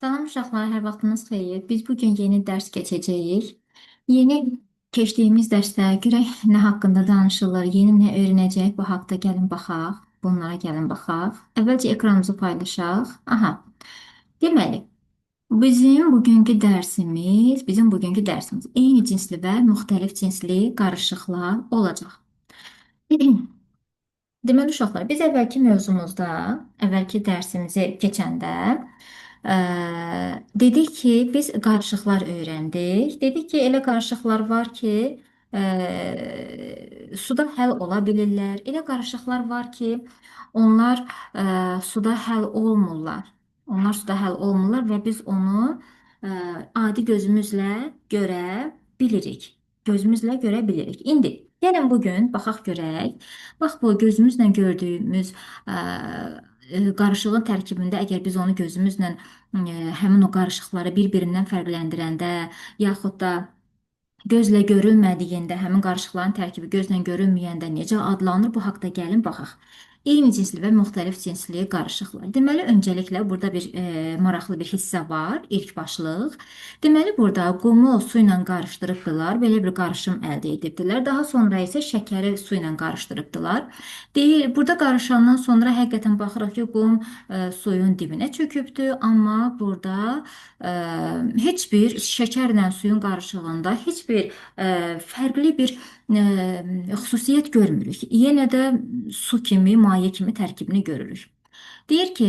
Salam uşaqlar, hər vaxtınız xeyir. Biz bugün yeni dərs keçəcəyik. Yeni keçdiyimiz dərsdə görək nə haqqında danışılır, yeni nə öyrənəcəyik bu haqda gəlin baxaq. Bunlara gəlin baxaq. Əvvəlcə ekranımızı paylaşaq. Aha. Deməli, bizim bugünkü dərsimiz eyni cinsli və müxtəlif cinsli qarışıqlar olacaq. Deməli uşaqlar, biz əvvəlki dərsimizi keçəndə ə, dedik ki, biz qarışıqlar öyrəndik. Dedik ki, elə qarışıqlar var ki, suda həll ola bilirlər. Elə qarışıqlar var ki, onlar suda həll olmurlar. Onlar suda həll olmurlar və biz onu adi gözümüzlə görə bilirik. Gözümüzlə görə bilirik. İndi gəlin bu gün baxaq görək. Bax bu gözümüzlə gördüyümüz qarışığın tərkibində əgər biz onu gözümüzlə həmin o qarışıqları bir-birindən fərqləndirəndə, yaxud da gözlə görülmədiyində, həmin qarışıqların tərkibi gözlə görünməyəndə necə adlanır? Bu haqda gəlin baxaq. Eyni cinsli və müxtəlif cinsli qarışıqlar. Deməli, öncəliklə burada bir maraqlı bir hissə var, ilk başlıq. Deməli, burada qumu su ilə qarışdırıbdılar, belə bir qarışım əldə edibdilər. Daha sonra isə şəkəri su ilə qarışdırıbdılar. Deyir, burada qarışandan sonra həqiqətən baxırıq ki, qum suyun dibinə çökübdür, amma burada heç bir şəkərlə suyun qarışığında heç bir fərqli bir xüsusiyyət görmürük. Yenə də su kimi, maye kimi tərkibini görürük. Deyir ki,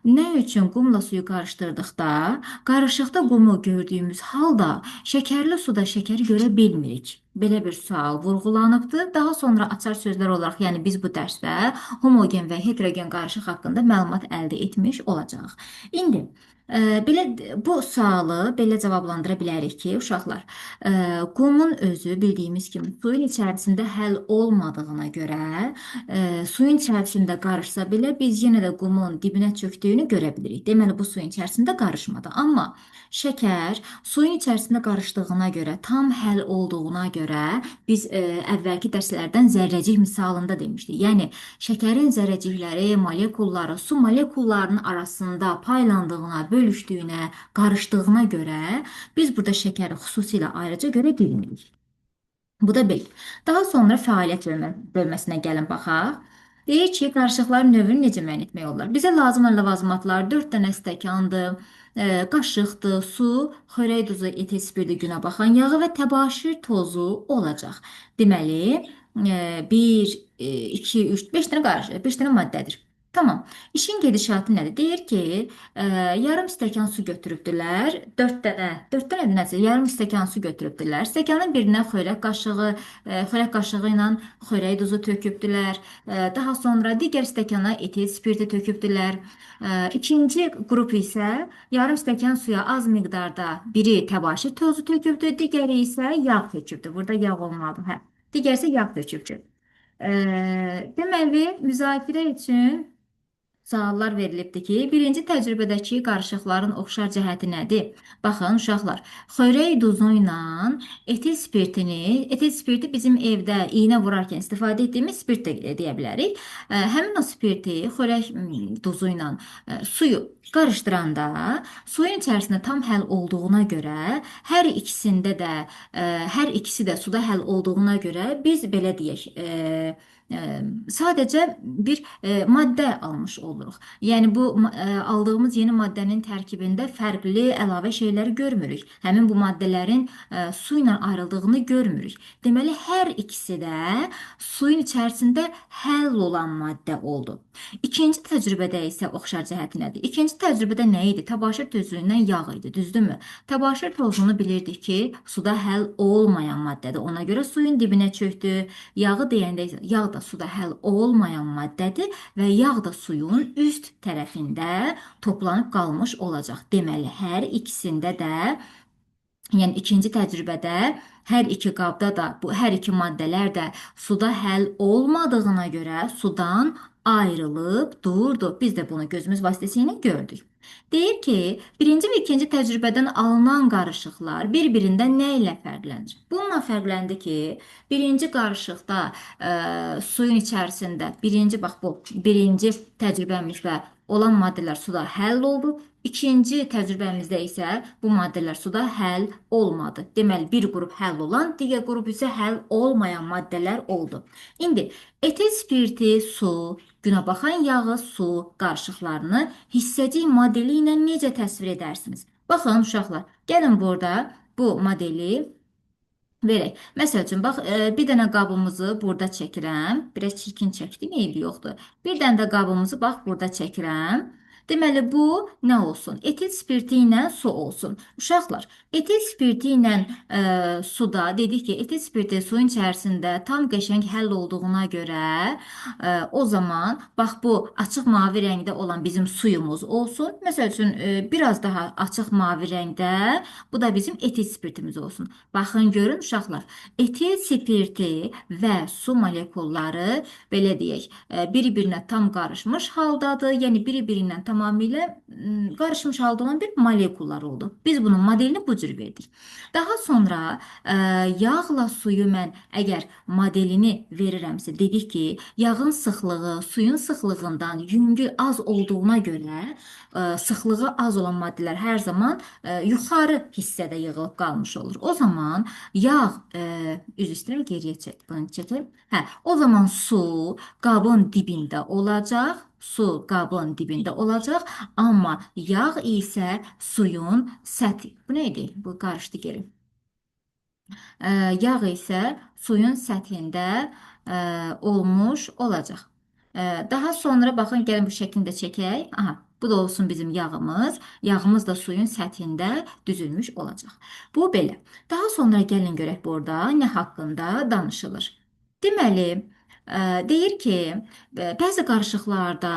nə üçün qumla suyu qarışdırdıqda, qarışıqda qumu gördüyümüz halda şəkərli suda şəkəri görə bilmirik. Belə bir sual vurğulanıbdır. Daha sonra açar sözlər olaraq, yəni biz bu dərsdə homogen və heterogen qarışıq haqqında məlumat əldə etmiş olacağıq. İndi belə bu sualı belə cavablandıra bilərik ki, uşaqlar, qumun özü bildiyimiz kimi suyun içərisində həll olmadığına görə suyun içərisində qarışsa belə biz yenə də qumun dibinə çöktüyünü görə bilirik. Deməli, bu suyun içərisində qarışmadı. Amma şəkər suyun içərisində qarışdığına görə, tam həll olduğuna görə biz əvvəlki dərslərdən zərrəcik misalında demişdik. Yəni, şəkərin zərrəcikləri, molekulları su molekullarının arasında paylandığına, bölüşdüyünə, qarışdığına görə biz burada şəkəri xüsusilə ayrıca görə bilmirik. Bu da bir. Daha sonra fəaliyyət bölməsinə gəlin baxaq. Deyir ki, qarışıqların növünü necə müəyyən etmək olar? Bizə lazım olan ləvazimatlar 4 dənə stəkandır, qaşıqdır, su, xörək duzu, etil spirti, günə baxan yağı və təbaşir tozu olacaq. Deməli, 1, 2, 3, 5 dənə qarışıq, 5 dənə maddədir. Tamam. İşin gedişatı nədir? Deyir ki, yarım stəkan su götürübdülər. 4 dənə nəsə, yarım stəkan su götürübdülər. Stəkanın birinə xörək qaşığı ilə xörək duzu tökübdülər. Daha sonra digər stəkana etil spirti tökübdülər. İkinci qrup isə yarım stəkan suya az miqdarda biri təbaşir tozu tökübdü, digəri isə yağ tökübdü. Burada yağ olmalı, hə. Digəri isə yağ tökübdü. Deməli, müzakirə üçün suallar verilibdir ki, birinci təcrübədəki qarışıqların oxşar cəhəti nədir? Baxın, uşaqlar, xörək duzu ilə etil spirti bizim evdə iynə vurarkən istifadə etdiyimiz spirt də deyə bilərik. Həmin o spirti xörək duzu ilə suyu qarışdıranda suyun içərisində tam həll olduğuna görə, hər ikisi də suda həll olduğuna görə biz belə deyək, sadəcə bir maddə almış oluruq. Yəni bu aldığımız yeni maddənin tərkibində fərqli əlavə şeyləri görmürük. Həmin bu maddələrin su ilə ayrıldığını görmürük. Deməli, hər ikisi də suyun içərisində həll olan maddə oldu. İkinci təcrübədə isə oxşar cəhəti nədir? İkinci təcrübədə nə idi? Təbaşir tozundan yağ idi, düzdürmü? Təbaşir tozunu bilirdik ki, suda həll olmayan maddədir. Ona görə suyun dibinə çöktü. Yağı deyəndə yağ da suda həll olmayan maddədir və yağ da suyun üst tərəfində toplanıb qalmış olacaq. Deməli, hər ikisində də, yəni ikinci təcrübədə hər iki qabda da hər iki maddələr də suda həll olmadığına görə sudan ayrılıb durdu. Biz də bunu gözümüz vasitəsilə gördük. Deyir ki, birinci və ikinci təcrübədən alınan qarışıqlar bir-birindən nə ilə fərqlənir? Bununla fərqləndi ki, birinci qarışıqda suyun içərisində, birinci təcrübəmiş və olan maddələr suda həll oldu. İkinci təcrübəmizdə isə bu maddələr suda həll olmadı. Deməli, bir qrup həll olan, digər qrup isə həll olmayan maddələr oldu. İndi etil spirti, su, günəbaxan yağı, su qarışıqlarını hissəcik modeli ilə necə təsvir edərsiniz? Baxın uşaqlar, gəlin burada bu modeli verək. Məsəl üçün, bax, bir dənə qabımızı burada çəkirəm. Biraz çirkin çəkdim, eybi yoxdur. Bir dənə də qabımızı, bax, burada çəkirəm. Deməli, bu nə olsun? Etil spirti ilə su olsun. Uşaqlar, etil spirti ilə suda dedik ki, etil spirti suyun içərisində tam qəşəng həll olduğuna görə o zaman, bax, bu açıq mavi rəngdə olan bizim suyumuz olsun. Məsəl üçün, biraz daha açıq mavi rəngdə bu da bizim etil spirtimiz olsun. Baxın, görün uşaqlar, etil spirti və su molekulları, belə deyək, bir-birinə tam qarışmış haldadır. Yəni, bir-birinə tamamilə qarışmış halda olan bir molekullar oldu. Biz bunun modelini bu cür verdik. Daha sonra yağla suyu mən əgər modelini verirəmsə, dedik ki, yağın sıxlığı suyun sıxlığından yüngül az olduğuna görə sıxlığı az olan maddələr hər zaman yuxarı hissədə yığılıb qalmış olur. O zaman yağ, üzr istəyirəm, geriyə çək, bunu çəkək. Hə, o zaman su qabın dibində olacaq. Su qabın dibində olacaq, amma yağ isə suyun səthi. Bu nə idi? Bu qarışdı geri. Yağ isə suyun səthində olmuş olacaq. Daha sonra baxın, gəlin bu şəklində çəkək. Aha, bu da olsun bizim yağımız. Yağımız da suyun səthində düzülmüş olacaq. Bu belə. Daha sonra gəlin görək burada nə haqqında danışılır. Deməli, deyir ki, bəzi qarışıqlarda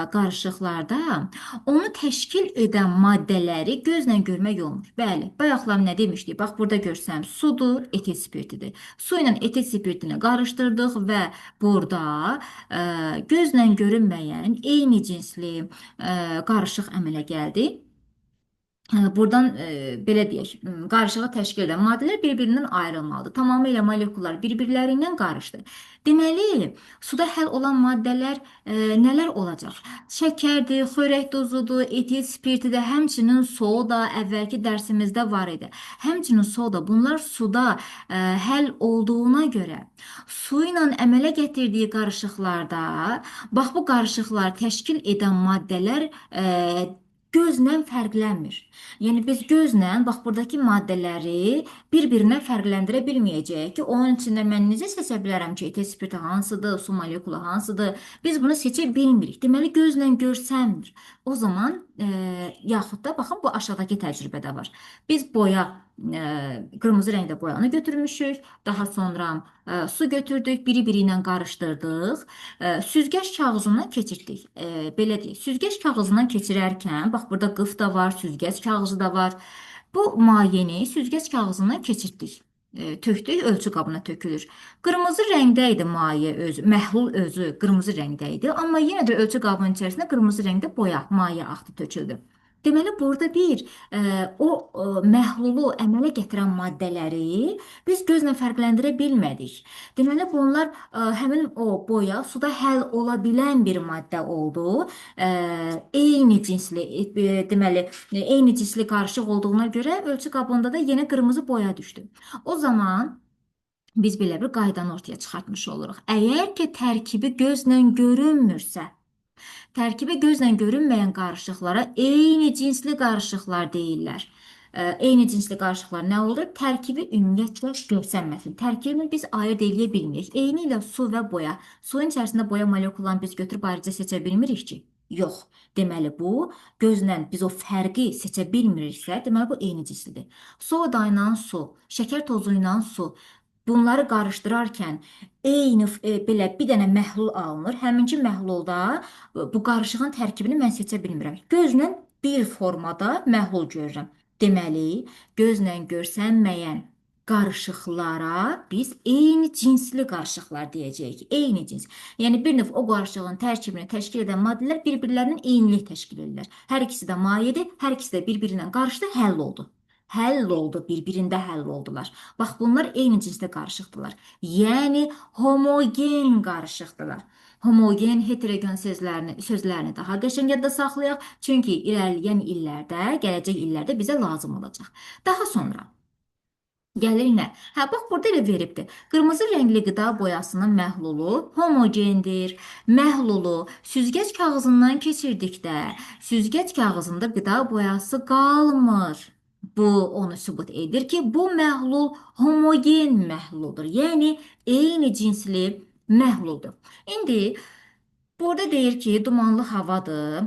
onu təşkil edən maddələri gözlə görmək olmur. Bəli, bayaqlar nə demişdik? Bax, burada görsəm, sudur, etil spirtidir. Su ilə etil spirtini qarışdırdıq və burada gözlə görünməyən eyni cinsli qarışıq əmələ gəldi. Buradan belə deyək, qarışığı təşkil edən maddələr bir-birindən ayrılmalıdır. Tamamilə molekullar bir-birlərindən qarışdı. Deməli, suda həll olan maddələr nələr olacaq? Şəkərdir, xörək tozudur, etil spirtidir, həmçinin soda əvvəlki dərsimizdə var idi. Həmçinin soda, bunlar suda həll olduğuna görə su ilə əmələ gətirdiyi qarışıqlarda, bax, bu qarışıqlar təşkil edən maddələr gözlə fərqlənmir. Yəni biz gözlə bax buradakı maddələri bir-birinə fərqləndirə bilməyəcəyik ki, onun içində mən necə seçə bilərəm ki, etil spirti hansıdır, su molekulu hansıdır? Biz bunu seçə bilmirik. Deməli gözlə görsənmir. O zaman yaxud da baxın bu aşağıdakı təcrübədə var. Biz boya qırmızı rəngdə boyanı götürmüşük. Daha sonra su götürdük, biri-biri ilə qarışdırdıq. Süzgəc kağızından keçirdik. Belə deyək, süzgəc kağızından keçirərkən, bax burada qıf da var, süzgəc kağızı da var. Bu mayeni süzgəc kağızından keçirdik. Tökdük, ölçü qabına tökülür. Qırmızı rəngdə idi maye özü, məhlul özü qırmızı rəngdə idi, amma yenə də ölçü qabının içərisində qırmızı rəngdə boya, maye axdı töküldü. Deməli, burada bir məhlulu əmələ gətirən maddələri biz gözlə fərqləndirə bilmədik. Deməli, bunlar həmin o boya suda həll ola bilən bir maddə oldu. Eyni cinsli, deməli, eyni cinsli qarışıq olduğuna görə ölçü qabında da yenə qırmızı boya düşdü. O zaman biz belə bir qaydanı ortaya çıxartmış oluruq. Əgər ki, tərkibi gözlə görünmürsə, tərkibi gözlə görünməyən qarışıqlara eyni cinsli qarışıqlar deyirlər. Eyni cinsli qarışıqlar nə olur? Tərkibi ümumiyyətlə görsənməsin. Tərkibini biz ayırd edə bilmirik. Eyni ilə su və boya. Suyun içərisində boya molekullarını biz götürüb ayrıca seçə bilmirik ki. Yox. Deməli, bu gözlə biz o fərqi seçə bilmiriksə, deməli, bu eyni cinslidir. Soda ilə su, şəkər tozu ilə su. Bunları qarışdırarkən eyni belə bir dənə məhlul alınır. Həminki məhlulda bu qarışığın tərkibini mən seçə bilmirəm. Gözlə bir formada məhlul görürəm. Deməli, gözlə görsənməyən qarışıqlara biz eyni cinsli qarışıqlar deyəcəyik. Eyni cins. Yəni bir növ o qarışığın tərkibini təşkil edən maddələr bir-birlərinin eynilik təşkil edirlər. Hər ikisi də mayedir, hər ikisi də bir-birindən qarışdı, həll oldu. Həll oldu, bir-birində həll oldular. Bax, bunlar eyni cinsli qarışıqdılar. Yəni, homogen qarışıqdılar. Homogen, heterogen sözlərini daha qəşəng yadda saxlayaq. Çünki irəliləyən illərdə, gələcək illərdə bizə lazım olacaq. Daha sonra gəlir nə? Hə, bax burada elə veribdir. Qırmızı rəngli qida boyasının məhlulu homogendir. Məhlulu süzgəc kağızından keçirdikdə süzgəc kağızında qida boyası qalmır. Bu onu sübut edir ki, bu məhlul homogen məhluldur. Yəni eyni cinsli məhluldur. İndi burada deyir ki, dumanlı havadır.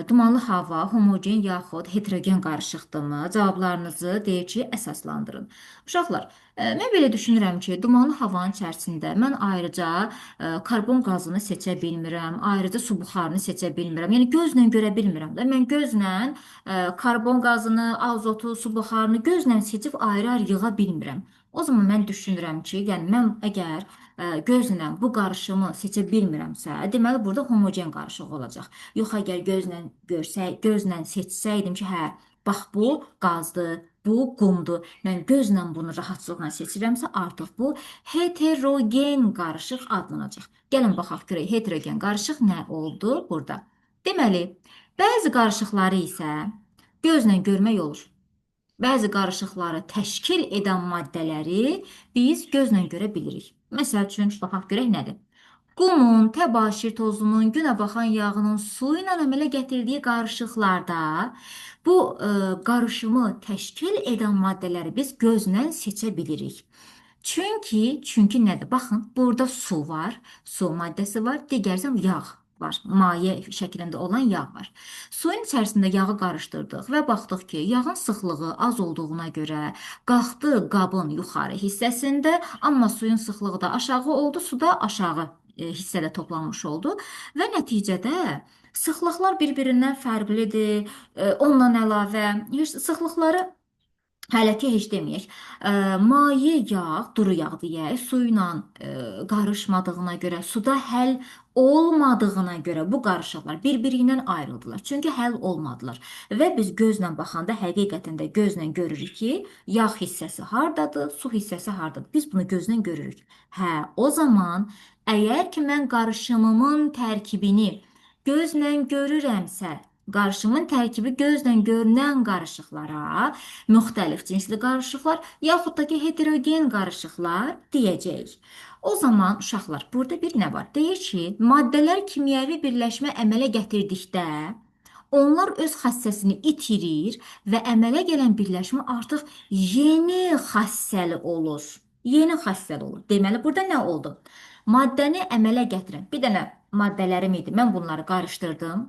Dumanlı hava homogen yaxud heterogen qarışıqdırmı? Cavablarınızı deyir ki, əsaslandırın. Uşaqlar, mən belə düşünürəm ki, dumanlı havanın içərisində mən ayrıca karbon qazını seçə bilmirəm, ayrıca su buxarını seçə bilmirəm. Yəni gözlə görə bilmirəm də. Mən gözlə karbon qazını, azotu, su buxarını gözlə seçib ayrı-ayrı yığa bilmirəm. O zaman mən düşünürəm ki, yəni mən əgər gözlə bu qarışımı seçə bilmirəmsə, deməli burada homogen qarışıq olacaq. Yox, əgər gözlə seçsəydim ki, hə, bax bu qazdır, bu qumdur. Mən gözlə bunu rahatlıqla seçirəmsə, artıq bu heterogen qarışıq adlanacaq. Gəlin baxaq görək heterogen qarışıq nə oldu burada. Deməli, bəzi qarışıqları isə gözlə görmək olur. Bəzi qarışıqları təşkil edən maddələri biz gözlə görə bilirik. Məsəl üçün, baxaq görək nədir? Qumun, təbaşir tozunun, günəbaxan yağının su ilə əmələ gətirdiyi qarışıqlarda bu qarışımı təşkil edən maddələri biz gözlə seçə bilirik. Çünki nədir? Baxın, burada su var, su maddəsi var, digərsə yağ var. Maye şəklində olan yağ var. Suyun içərisində yağı qarışdırdıq və baxdıq ki, yağın sıxlığı az olduğuna görə qalxdı qabın yuxarı hissəsində, amma suyun sıxlığı da aşağı oldu, su da aşağı hissədə toplanmış oldu və nəticədə sıxlıqlar bir-birindən fərqlidir. Ondan əlavə sıxlıqları hələ ki heç deməyək. Maye yağ, duru yağ deyək, su ilə qarışmadığına görə, suda həll olmadığına görə bu qarışıqlar bir-biri ilə ayrıldılar. Çünki həll olmadılar. Və biz gözlə baxanda həqiqətən də gözlə görürük ki, yağ hissəsi hardadır, su hissəsi hardadır. Biz bunu gözlə görürük. Hə, o zaman əgər ki mən qarışımımın tərkibini gözlə görürəmsə, qarışımın tərkibi gözlə görünən qarışıqlara müxtəlif cinsli qarışıqlar yaxud da ki heterogen qarışıqlar deyəcəyik. O zaman uşaqlar, burada bir nə var? Deyir ki, maddələr kimyəvi birləşmə əmələ gətirdikdə onlar öz xassəsini itirir və əmələ gələn birləşmə artıq yeni xassəli olur. Yeni xassəli olur. Deməli, burada nə oldu? Maddəni əmələ gətirən bir dənə maddələrim idi. Mən bunları qarışdırdım.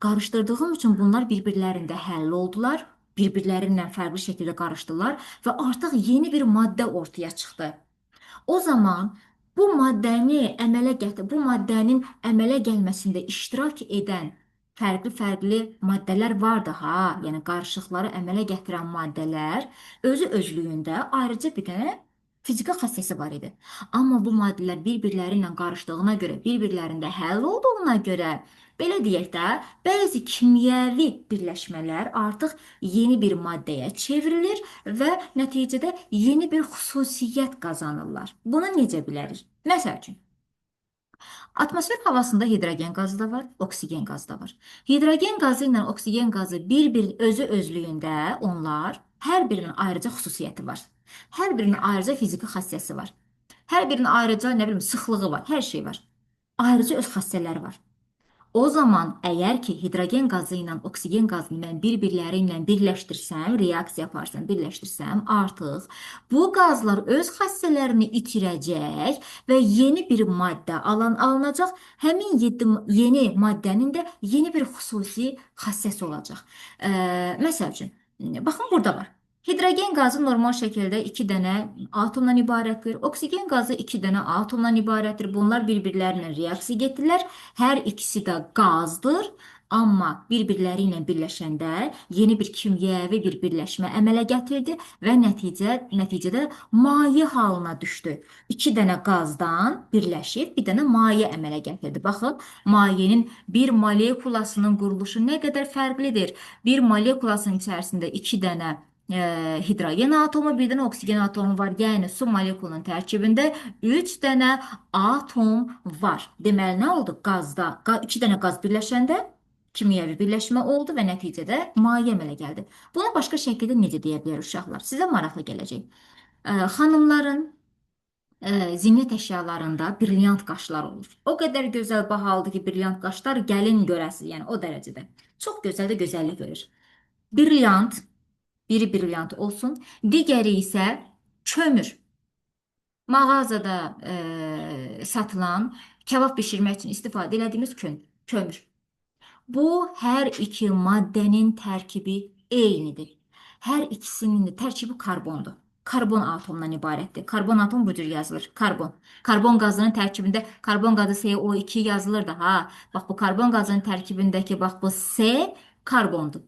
Qarışdırdığım üçün bunlar bir-birlərində həll oldular. Bir-birləri ilə fərqli şəkildə qarışdılar və artıq yeni bir maddə ortaya çıxdı. O zaman bu maddənin əmələ gəlməsində iştirak edən fərqli-fərqli maddələr vardı ha, yəni qarışıqları əmələ gətirən maddələr özü özlüyündə ayrıca bir dənə fiziki xassəsi var idi. Amma bu maddələr bir-birləri ilə qarışdığına görə, bir-birlərində həll olduğuna görə, belə deyək də, bəzi kimyəvi birləşmələr artıq yeni bir maddəyə çevrilir və nəticədə yeni bir xüsusiyyət qazanırlar. Bunu necə bilərik? Məsəl üçün, atmosfer havasında hidrogen qazı da var, oksigen qazı da var. Hidrogen qazı ilə oksigen qazı bir-bir özü özlüyündə onlar hər birinin ayrıca xüsusiyyəti var. Hər birinin ayrıca fiziki xassəsi var. Hər birinin ayrıca, nə bilim, sıxlığı var, hər şey var. Ayrıca öz xassələri var. O zaman əgər ki, hidrogen qazı ilə oksigen qazını mən bir-birləri ilə birləşdirsəm, reaksiya yaparsam, birləşdirsəm, artıq bu qazlar öz xassələrini itirəcək və yeni bir maddə alınacaq. Həmin yeni maddənin də yeni bir xüsusi xassəsi olacaq. Məsəl üçün, baxın burada var. Hidrogen qazı normal şəkildə 2 dənə atomdan ibarətdir. Oksigen qazı 2 dənə atomdan ibarətdir. Bunlar bir-birlərinə reaksiya getirlər. Hər ikisi də qazdır. Amma bir-birləri ilə birləşəndə yeni bir kimyəvi bir birləşmə əmələ gətirdi və nəticədə maye halına düşdü. 2 dənə qazdan birləşib bir dənə maye əmələ gətirdi. Baxın, mayenin bir molekulasının quruluşu nə qədər fərqlidir. Bir molekulasının içərisində 2 dənə hidrogen atomu, bir dənə oksigen atomu var. Yəni su molekulunun tərkibində 3 dənə atom var. Deməli nə oldu? Qazda 2 dənə qaz birləşəndə kimyəvi birləşmə oldu və nəticədə maye əmələ gəldi. Bunu başqa şəkildə necə deyə bilərik uşaqlar? Sizə maraqlı gələcək. Xanımların zinət əşyalarında brilyant qaşlar olur. O qədər gözəl bahalıdır ki, brilyant qaşlar gəlin görəsi, yəni o dərəcədə. Çox gözəl də gözəllik verir. Brilyant, biri brilyant olsun, digəri isə kömür. Mağazada satılan, kebab bişirmək üçün istifadə etdiyimiz kömür. Bu hər iki maddənin tərkibi eynidir. Hər ikisinin də tərkibi karbondur. Karbon atomundan ibarətdir. Karbon atomu bu cür yazılır. Karbon. Karbon qazının tərkibində karbon qazı CO2 yazılır da ha. Bax bu karbon qazının tərkibindəki bax bu C karbondur.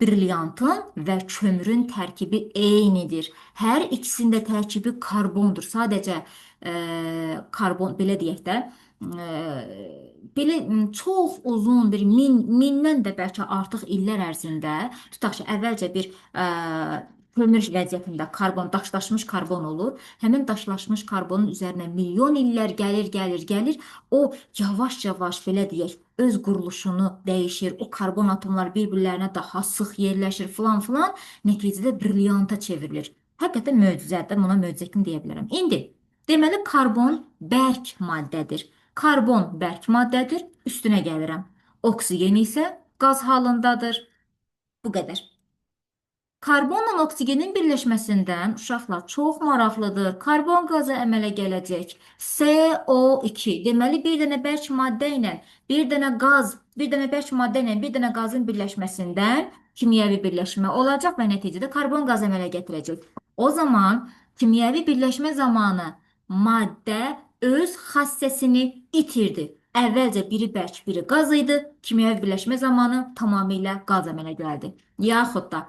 Brilyantın və kömürün tərkibi eynidir. Hər ikisində tərkibi karbondur. Sadəcə karbon belə deyək də belə çox uzun bir mindən də bəlkə artıq illər ərzində tutaq ki, əvvəlcə bir kömür vəziyyətində karbon, daşlaşmış karbon olur. Həmin daşlaşmış karbonun üzərinə milyon illər gəlir. O yavaş-yavaş belə deyək, öz quruluşunu dəyişir. O karbon atomlar bir-birlərinə daha sıx yerləşir filan. Nəticədə brilyanta çevrilir. Həqiqətən möcüzədir. Buna möcüzə kimi deyə bilərəm. İndi deməli karbon bərk maddədir. Karbon bərk maddədir. Üstünə gəlirəm. Oksigen isə qaz halındadır. Bu qədər. Karbonla oksigenin birləşməsindən uşaqlar çox maraqlıdır. Karbon qazı əmələ gələcək. CO2. Deməli bir dənə bərk maddə ilə bir dənə qaz, bir dənə bərk maddə ilə bir dənə qazın birləşməsindən kimyəvi birləşmə olacaq və nəticədə karbon qazı əmələ gətirəcək. O zaman kimyəvi birləşmə zamanı maddə öz xassəsini itirdi. Əvvəlcə biri bərk, biri qaz idi. Kimyəvi birləşmə zamanı tamamilə qaz əmələ gəldi. Yaxud da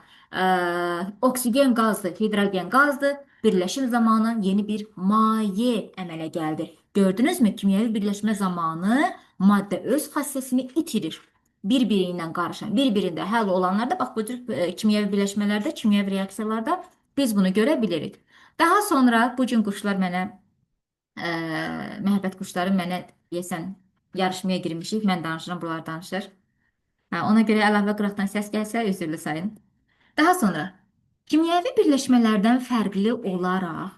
oksigen qazdır, hidrogen qazdır. Birləşim zamanı yeni bir maye əmələ gəldi. Gördünüzmü? Kimyəvi birləşmə zamanı maddə öz xassəsini itirir. Bir-biri ilə qarışan, bir-birində həll olanlarda, bax bu cür kimyəvi birləşmələrdə, kimyəvi reaksiyalarda biz bunu görə bilirik. Daha sonra bu gün quşlar mənə, məhəbbət quşları mənə deyəsən yarışmaya girmişik. Mən danışıram, bunlar danışır. Ona görə əlavə qıraqdan səs gəlsə, üzrlü sayın. Daha sonra kimyəvi birləşmələrdən fərqli olaraq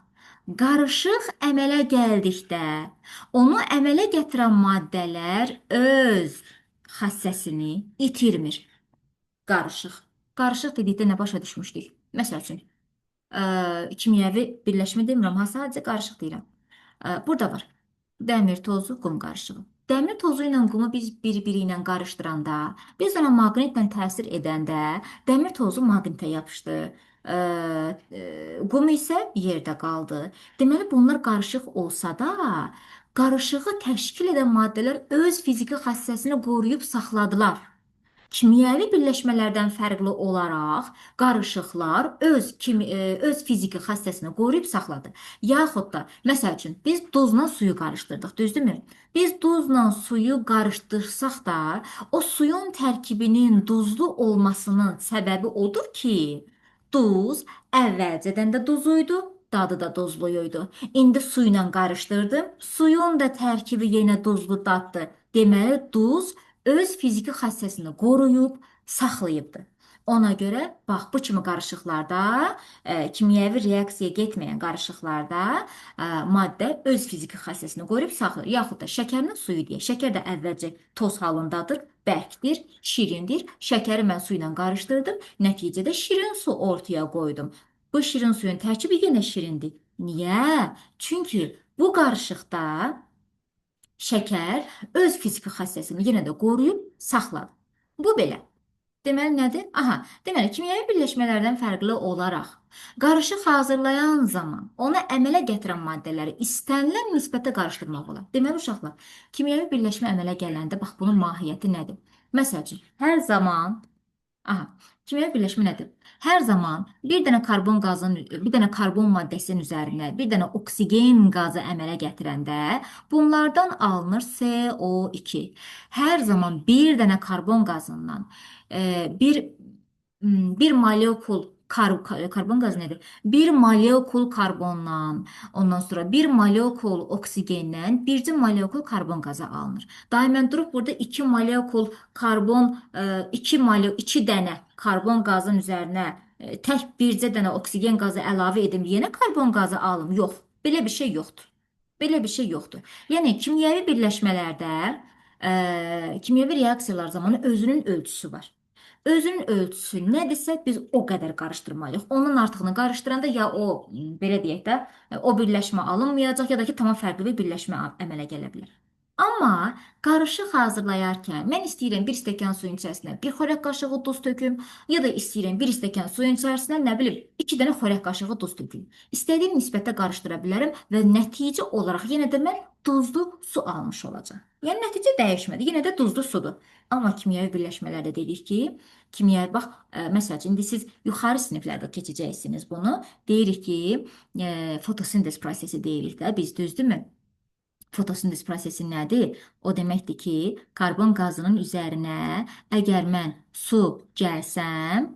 qarışıq əmələ gəldikdə onu əmələ gətirən maddələr öz xassəsini itirmir. Qarışıq. Qarışıq dedikdə nə başa düşmüşdük? Məsəl üçün, kimyəvi birləşmə demirəm, sadəcə qarışıq deyirəm. Burada var. Dəmir tozu, qum qarışığı. Dəmir tozu ilə qumu biz bir-biri ilə qarışdıranda, biz ona maqnitlə təsir edəndə, dəmir tozu maqnitə yapışdı. Qum isə yerdə qaldı. Deməli, bunlar qarışıq olsa da, qarışığı təşkil edən maddələr öz fiziki xassəsini qoruyub saxladılar. Kimyəvi birləşmələrdən fərqli olaraq qarışıqlar öz fiziki xassəsini qoruyub saxladı. Yaxud da, məsəl üçün, biz duzla suyu qarışdırdıq, düzdürmü? Biz duzla suyu qarışdırsaq da, o suyun tərkibinin duzlu olmasının səbəbi odur ki, duz əvvəlcədən də duzluydu, dadı da duzluydu. İndi su ilə qarışdırdım, suyun da tərkibi yenə duzlu daddır. Deməli, duz öz fiziki xassəsini qoruyub, saxlayıbdır. Ona görə, bax, bu kimi qarışıqlarda, kimyəvi reaksiya getməyən qarışıqlarda maddə öz fiziki xassəsini qoruyub saxlayır. Yaxud da şəkərin suyu deyək. Şəkər də əvvəlcə toz halındadır, bərkdir, şirindir. Şəkəri mən su ilə qarışdırdım, nəticədə şirin su ortaya qoydum. Bu şirin suyun tərkibi yenə şirindir. Niyə? Çünki bu qarışıqda şəkər öz fiziki xassəsini yenə də qoruyub saxladı. Bu belə. Deməli nədir? Aha, deməli kimyəvi birləşmələrdən fərqli olaraq qarışıq hazırlayan zaman ona əmələ gətirən maddələri istənilən nisbətdə qarışdırmaq olar. Deməli uşaqlar, kimyəvi birləşmə əmələ gələndə bax bunun mahiyyəti nədir? Məsəl üçün, hər zaman kimyəvi birləşmə nədir? Hər zaman bir dənə karbon maddəsinin üzərinə bir dənə oksigen qazı əmələ gətirəndə bunlardan alınır CO2. Hər zaman bir dənə karbon qazından bir molekul Karbon qazı nədir? Bir molekul karbondan, ondan sonra bir molekul oksigendən, bircə molekul karbon qazı alınır. Daimən durub burada iki molekul karbon, iki dənə karbon qazın üzərinə tək bircə dənə oksigen qazı əlavə edim, yenə karbon qazı alım. Yox, belə bir şey yoxdur. Belə bir şey yoxdur. Yəni kimyəvi birləşmələrdə, kimyəvi reaksiyalar zamanı özünün ölçüsü var. Özünün ölçüsü nədirsə biz o qədər qarışdırmalıyıq. Onun artığını qarışdıranda ya o belə deyək də o birləşmə alınmayacaq ya da ki tamam fərqli bir birləşmə əmələ gələ bilər. Amma qarışıq hazırlayarkən mən istəyirəm bir stəkan suyun içərisinə bir xörək qaşığı duz töküm, ya da istəyirəm bir stəkan suyun içərisinə nə bilim 2 dənə xörək qaşığı duz töküm. İstədiyim nisbətdə qarışdıra bilərəm və nəticə olaraq yenə də mən duzlu su almış olacağam. Yəni nəticə dəyişmədi, yenə də duzlu sudur. Amma kimyəvi birləşmələrdə dedik ki, kimyəvi bax, məsəl üçün indi siz yuxarı siniflərdə keçəcəksiniz bunu. Deyirik ki, fotosintez prosesi deyirik də biz, düzdürmü? Fotosintez prosesi nədir? O deməkdir ki, karbon qazının üzərinə əgər mən su gəlsəm,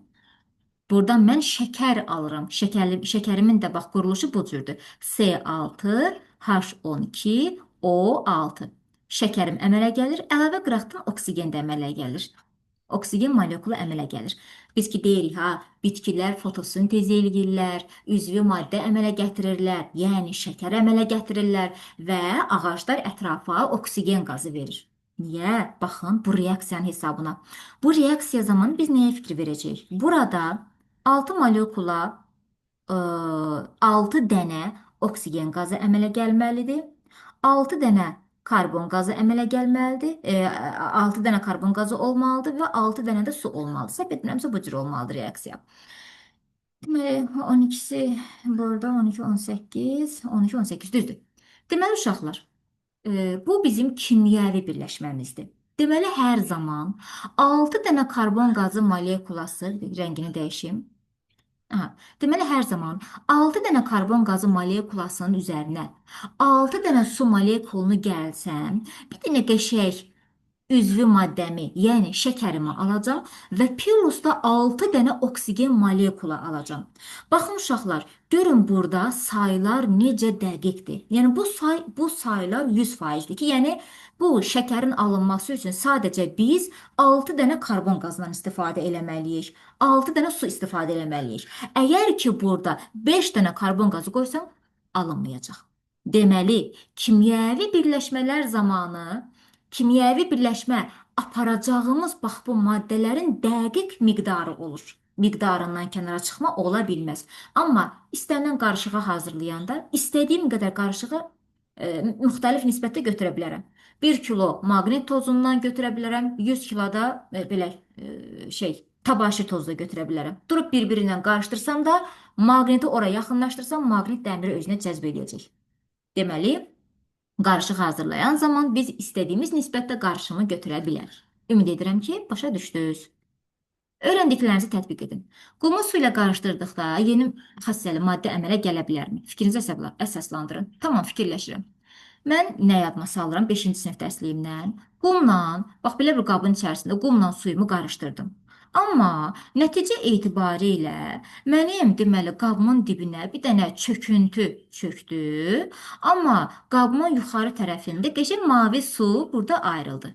buradan mən şəkər alıram. Şəkərimin də bax quruluşu bu cürdür. C6H12O6. Şəkərim əmələ gəlir, əlavə qıraqdan oksigen də əmələ gəlir. Oksigen molekulu əmələ gəlir. Biz ki deyirik ha, bitkilər fotosintez eləyirlər, üzvi maddə əmələ gətirirlər, yəni şəkər əmələ gətirirlər və ağaclar ətrafa oksigen qazı verir. Niyə? Baxın bu reaksiyanın hesabına. Bu reaksiya zamanı biz nəyə fikir verəcəyik? Burada 6 molekula 6 dənə oksigen qazı əmələ gəlməlidir. 6 dənə karbon qazı əmələ gəlməlidir. 6 dənə karbon qazı olmalıdır və 6 dənə də su olmalıdır. Səhv etmirəmsə bu cür olmalıdır reaksiya. Deməli 12-si burada 12, 18, 12, 18 düzdür. Deməli uşaqlar, bu bizim kimyəvi birləşməmizdir. Deməli hər zaman 6 dənə karbon qazı molekulası, rəngini dəyişim. Aha, deməli hər zaman 6 dənə karbon qazı molekulasının üzərinə 6 dənə su molekulunu gəlsəm, bir dənə qəşəng üzvü maddəmi, yəni şəkərimi alacağam və plus da 6 dənə oksigen molekulu alacağam. Baxın uşaqlar, görün burada saylar necə dəqiqdir. Yəni bu saylar 100%dir ki, yəni bu şəkərin alınması üçün sadəcə biz 6 dənə karbon qazından istifadə eləməliyik. 6 dənə su istifadə eləməliyik. Əgər ki burada 5 dənə karbon qazı qoysam, alınmayacaq. Deməli, kimyəvi birləşmələr zamanı kimyəvi birləşmə aparacağımız bax bu maddələrin dəqiq miqdarı olur. Miqdarından kənara çıxma ola bilməz. Amma istənilən qarışığı hazırlayanda istədiyim qədər qarışığı müxtəlif nisbətdə götürə bilərəm. 1 kilo maqnit tozundan götürə bilərəm, 100 kilo da belə tabaşir tozu da götürə bilərəm. Durub bir-biri ilə qarışdırsam da, maqniti ora yaxınlaşdırsam, maqnit dəmiri özünə cəzb edəcək. Deməli, qarışıq hazırlayan zaman biz istədiyimiz nisbətdə qarışımı götürə bilərik. Ümid edirəm ki, başa düşdünüz. Öyrəndiklərinizi tətbiq edin. Qumu su ilə qarışdırdıqda yeni xassəli maddə əmələ gələ bilərmi? Fikrinizi əsaslandırın. Tamam, fikirləşirəm. Mən nə yadıma salıram 5-ci sinif dərsliyimdən? Qumla, bax belə bir qabın içərisində qumla suyumu qarışdırdım. Amma nəticə etibarilə mənim deməli qabımın dibinə bir dənə çöküntü çöktü. Amma qabımın yuxarı tərəfində qəşəng mavi su burada ayrıldı.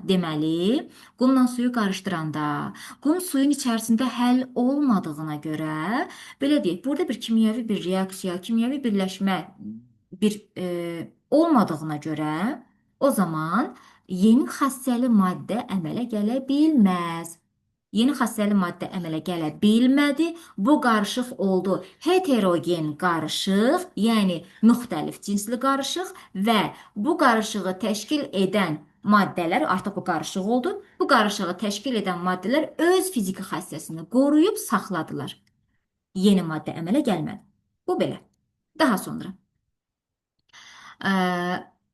Deməli, qumla suyu qarışdıranda qum suyun içərisində həll olmadığına görə, belə deyək, burada bir kimyəvi bir reaksiya, kimyəvi birləşmə olmadığına görə, o zaman yeni xassəli maddə əmələ gələ bilməz. Yeni xassəli maddə əmələ gələ bilmədi. Bu qarışıq oldu heterogen qarışıq, yəni müxtəlif cinsli qarışıq və bu qarışığı təşkil edən maddələr, artıq bu qarışıq oldu. Bu qarışığı təşkil edən maddələr öz fiziki xassəsini qoruyub saxladılar. Yeni maddə əmələ gəlmədi. Bu belə. Daha sonra.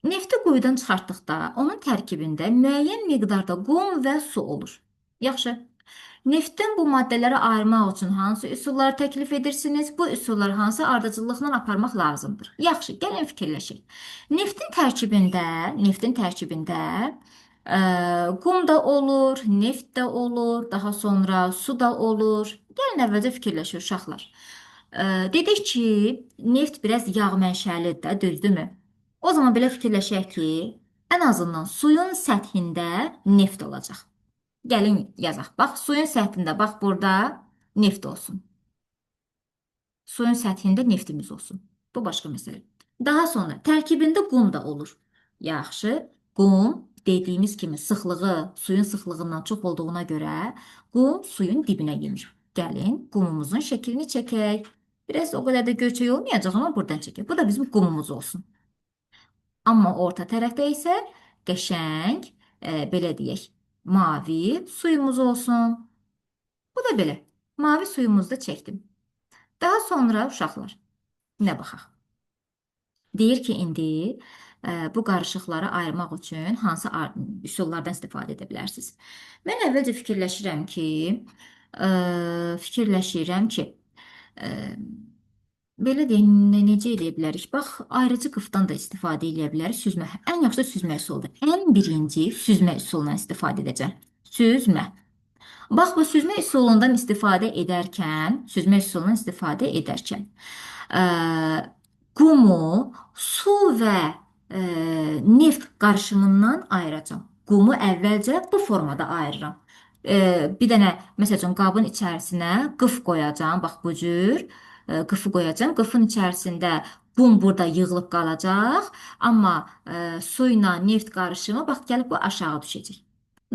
Nefti quyudan çıxartdıqda onun tərkibində müəyyən miqdarda qum və su olur. Yaxşı. Neftdən bu maddələri ayırmaq üçün hansı üsulları təklif edirsiniz? Bu üsullar hansı ardıcıllıqla aparmaq lazımdır? Yaxşı, gəlin fikirləşək. Neftin tərkibində qum da olur, neft də olur, daha sonra su da olur. Gəlin əvvəlcə fikirləşir uşaqlar. Dedik ki, neft biraz yağ mənşəlidir də, düzdürmü? O zaman belə fikirləşək ki, ən azından suyun səthində neft olacaq. Gəlin yazaq. Bax, suyun səthində, bax burada neft olsun. Suyun səthində neftimiz olsun. Bu başqa məsələ. Daha sonra tərkibində qum da olur. Yaxşı, qum dediyimiz kimi sıxlığı suyun sıxlığından çox olduğuna görə qum suyun dibinə yenir. Gəlin qumumuzun şəklini çəkək. Biraz o qədər də göyçək olmayacaq amma buradan çəkək. Bu da bizim qumumuz olsun. Amma orta tərəfdə isə qəşəng, belə deyək, mavi suyumuz olsun. Bu da belə. Mavi suyumuzu da çəkdim. Daha sonra uşaqlar, nə baxaq? Deyir ki, indi bu qarışıqları ayırmaq üçün hansı üsullardan istifadə edə bilərsiniz? Mən əvvəlcə fikirləşirəm ki, e, belə deyək, necə edə bilərik? Bax, ayrıcı qıfdan da istifadə edə bilərik. Süzmə. Ən yaxşı süzmə üsuludur. Ən birinci süzmə üsulundan istifadə edəcəm. Süzmə. Bax, bu süzmə üsulundan istifadə edərkən, ə, qumu su və neft qarışımından ayıracağam. Qumu əvvəlcə bu formada ayırıram. Bir dənə, məsəl üçün, qabın içərisinə qıf qoyacağam. Bax, bu cür qıfı qoyacağam. Qıfın içərisində qum burada yığılıb qalacaq. Amma su ilə neft qarışımı, bax, gəlib bu aşağı düşəcək.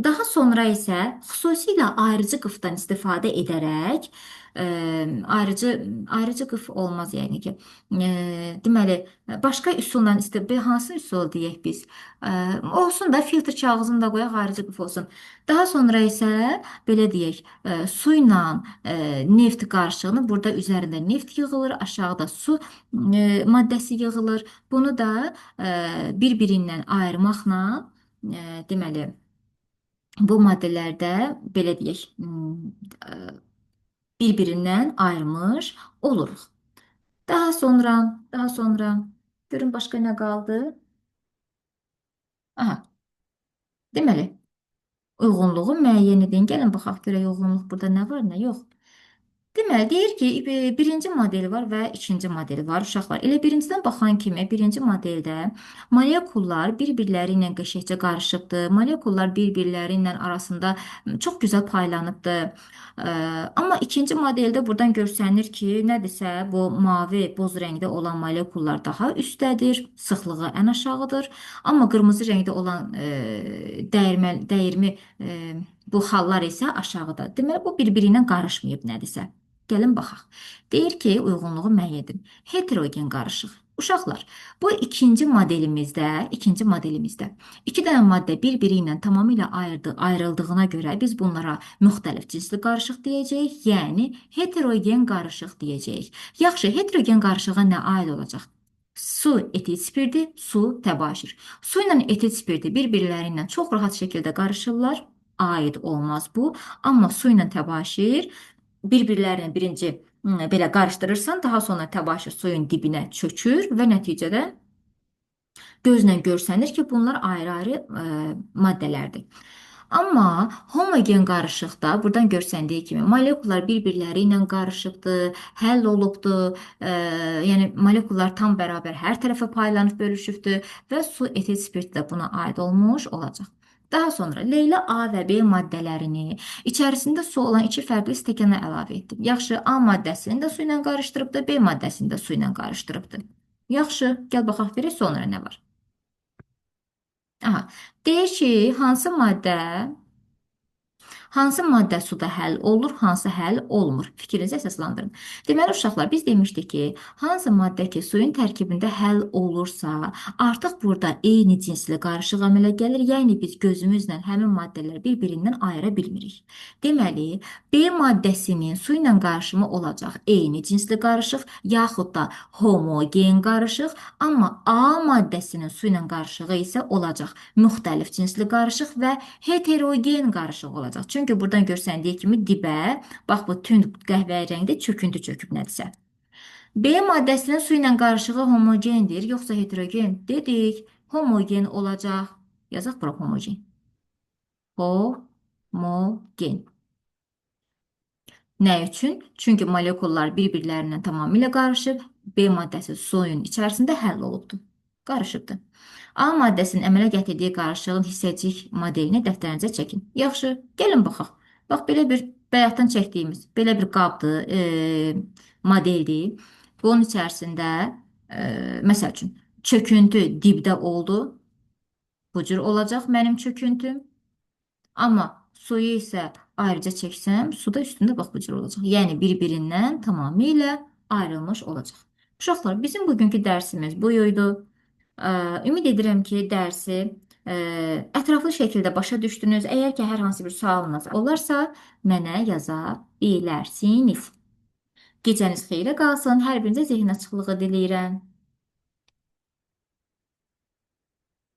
Daha sonra isə xüsusilə ayrıcı qıfdan istifadə edərək, ə, ayrıcı qıf olmaz yəni ki. Deməli, başqa üsulla hansı üsul deyək biz? Olsun da filtr kağızını da qoyaq, ayrıcı qıf olsun. Daha sonra isə belə deyək, su ilə neft qarışığını burada üzərində neft yığılır, aşağıda su maddəsi yığılır. Bunu da bir-birindən ayırmaqla deməli bu maddələrdə belə deyək, bir-birindən ayrılmış oluruq. Daha sonra görün başqa nə qaldı? Aha, deməli, uyğunluğu müəyyən edin. Gəlin baxaq görək uyğunluq burada nə var, nə yox. Deməli, deyir ki, birinci model var və ikinci model var. Uşaqlar, elə birincidən baxan kimi, birinci modeldə molekullar bir-birləri ilə qəşəngcə qarışıbdır. Molekullar bir-birləri ilə arasında çox gözəl paylanıbdır. Amma ikinci modeldə buradan görsənir ki, nədirsə, bu mavi, boz rəngdə olan molekullar daha üstdədir, sıxlığı ən aşağıdır. Amma qırmızı rəngdə olan dəyirmi bu xallar isə aşağıda. Deməli, bu bir-biri ilə qarışmayıb nədirsə. Gəlin baxaq. Deyir ki, uyğunluğu müəyyən edin. Heterogen qarışıq. Uşaqlar, bu ikinci modelimizdə iki dənə maddə bir-biri ilə tamamilə ayrıldığına görə biz bunlara müxtəlif cinsli qarışıq deyəcəyik, yəni heterogen qarışıq deyəcəyik. Yaxşı, heterogen qarışığa nə aid olacaq? Su, etil spirti, su, təbaşir. Su ilə etil spirti bir-birləri ilə çox rahat şəkildə qarışırlar. Aid olmaz bu. Amma su ilə təbaşir bir-birlərini birinci belə qarışdırırsan, daha sonra təbaşir suyun dibinə çökür və nəticədə gözlə görsənir ki, bunlar ayrı-ayrı maddələrdir. Amma homogen qarışıqda buradan görsəndiyi kimi molekullar bir-birləri ilə qarışıbdır, həll olubdur. Yəni molekullar tam bərabər hər tərəfə paylanıb bölüşübdür və su etil spirti də buna aid olmuş olacaq. Daha sonra Leyla A və B maddələrini içərisində su olan iki fərqli stəkana əlavə etdim. Yaxşı, A maddəsini də su ilə qarışdırıbdır, B maddəsini də su ilə qarışdırıbdır. Yaxşı, gəl baxaq görək sonra nə var. Aha, deyir ki, hansı maddə suda həll olur, hansı həll olmur? Fikrinizi əsaslandırın. Deməli, uşaqlar, biz demişdik ki, hansı maddə ki, suyun tərkibində həll olursa, artıq burada eyni cinsli qarışıq əmələ gəlir, yəni biz gözümüzlə həmin maddələri bir-birindən ayıra bilmirik. Deməli, B maddəsinin su ilə qarışımı olacaq eyni cinsli qarışıq, yaxud da homogen qarışıq, amma A maddəsinin su ilə qarışığı isə olacaq müxtəlif cinsli qarışıq və heterogen qarışıq olacaq. Çünki buradan görsəndiyi kimi dibə, bax bu tünd qəhvəyi rəngdə çöküntü çöküb nədirsə. B maddəsinin su ilə qarışığı homogendir, yoxsa heterogen? Dedik, homogen olacaq. Yazaq bura homogen. Homogen. Nə üçün? Çünki molekullar bir-birlərindən tamamilə qarışıb, B maddəsi suyun içərisində həll olubdur. Qarışıbdır. A maddəsinin əmələ gətirdiyi qarışığın hissəcik modelini dəftərinizə çəkin. Yaxşı, gəlin baxaq. Bax, belə bir bayaqdan çəkdiyimiz belə bir qabdır, modeldir. Bunun içərisində, məsəl üçün, çöküntü dibdə oldu. Bu cür olacaq mənim çöküntüm. Amma suyu isə ayrıca çəksəm, su da üstündə bax bu cür olacaq. Yəni bir-birindən tamamilə ayrılmış olacaq. Uşaqlar, bizim bugünkü dərsimiz bu idi. Ümid edirəm ki, dərsi ətraflı şəkildə başa düşdünüz. Əgər ki, hər hansı bir sualınız olarsa, mənə yaza bilərsiniz. Gecəniz xeyrə qalsın. Hər birinizə zehin açıqlığı diləyirəm.